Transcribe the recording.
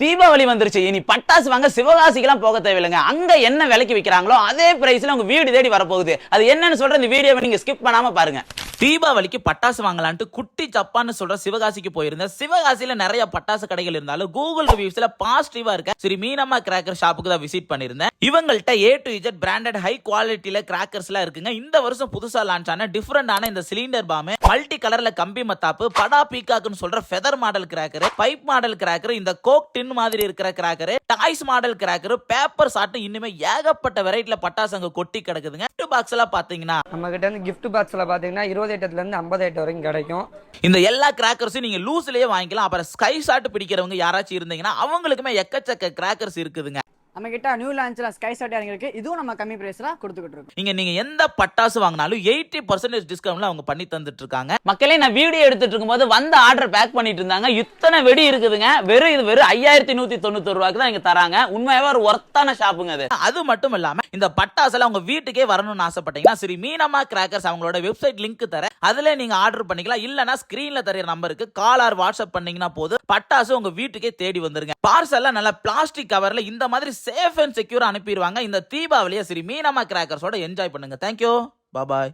தீபாவளி வந்துருச்சு. இனி பட்டாசு வாங்க சிவகாசிக்கெல்லாம் போக தேவையில்லைங்க. அங்க என்ன விலைக்கு விற்கிறாங்களோ அதே பிரைஸ்ல உங்க வீடு தேடி வரப்போகுது. அது என்னன்னு சொல்ற இந்த வீடியோவை நீங்க ஸ்கிப் பண்ணாம பாருங்க. தீபாவளிக்கு பட்டாசு வாங்கலான்ட்டு குட்டி சப்பான்னு சொல்ற சிவகாசிக்கு போயிருந்தேன். சிவகாசியில நிறைய பட்டாசு கடைகள் இருந்தாலும் கூகுள் ரிவ்யூஸ்ல பாசிட்டிவா இருக்க ஸ்ரீ மீனம்மா கிராக்கர் ஷாப்புக்கு தான் விசிட் பண்ணிருந்தேன். இவங்கள்ட்ட A to Z branded high குவாலிட்டியில கிராக்கர்ஸ் எல்லாம் இருக்குங்க. இந்த வருஷம் புதுசா லான்ச் ஆன டிஃபரெண்டான இந்த சிலிண்டர் பாம், மல்டி கலர்ல கம்பி மத்தாப்பு, படா பீகாக்னு சொல்ற feather model cracker, pipe model cracker, இந்த கோக் டின் மாதிரி இருக்கிற cracker, toys model cracker, paper சாட்டு, இன்னுமே ஏகப்பட்ட வெரைட்டில பட்டாசு அங்க கொட்டி கிடக்குதுங்க. கிஃப்ட் பாக்ஸ் எல்லாம் பாத்தீங்கன்னா நம்ம கிட்ட இருந்து கிஃப்ட் பாக்ஸ்ல பாத்தீங்கன்னா 20 ஐட்டத்துல இருந்து 50 ஐட்டம் வரைக்கும் கிடைக்கும். இந்த எல்லா கிராக்கர்ஸும் நீங்க லூஸ்லயே வாங்கிக்கலாம். அப்புறம் ஸ்கை ஷாட் பிடிக்கிறவங்க யாராச்சும் இருந்தீங்கன்னா அவங்களுக்குமே எக்கச்சக்க கிராக்கர்ஸ் இருக்குதுங்க. நம்ம கிட்ட நியூ லான்ச்ல ஸ்கை ஷாட் இறங்கிருக்கு. இதுவும் நம்ம கம்மி பிரைஸ்ல கொடுத்துக்கிட்டு இருக்கோம். நீங்க எந்த பட்டாசு வாங்கினாலும் 80% டிஸ்கவுண்ட்ல அவங்க பண்ணி தந்துட்டு இருக்காங்க. மக்களே, நான் வீடியோ எடுத்துட்டு இருக்கும்போது வந்து ஆர்டர் பேக் பண்ணிட்டு இருந்தாங்க. இத்தனை வெடி இருக்குதுங்க. வெறும் 5191 ரூபாய்க்கு தான் இங்க தராங்க. உண்மையாவே ஒரு ஒர்த்தான ஷாப்புங்க அது. அது மட்டும் இல்லாம இந்த பட்டாசுல உங்க வீட்டுக்கே வரணும்னு ஆசைப்பட்டீங்கன்னா ஸ்ரீ மீனம்மா கிராக்கர்ஸ் அவங்களோட வெப்சைட் லிங்க் தர, அதுல நீங்க ஆர்டர் பண்ணிக்கலாம். இல்லனா ஸ்கிரீன்ல தெரியற நம்பருக்கு கால் ஆர் வாட்ஸ்அப் பண்ணீங்கன்னா போதும், பட்டாசு உங்க வீட்டுக்கே தேடி வந்துருங்க. பார்சல்ல நல்ல பிளாஸ்டிக் கவர்ல இந்த மாதிரி சேஃப் அண்ட் செக்யூரா அனுப்பிடுவாங்க. இந்த தீபாவளியை ஸ்ரீ மீனம்மா கிராக்கர்ஸோட என்ஜாய் பண்ணுங்க. தேங்க்யூ, பாய்.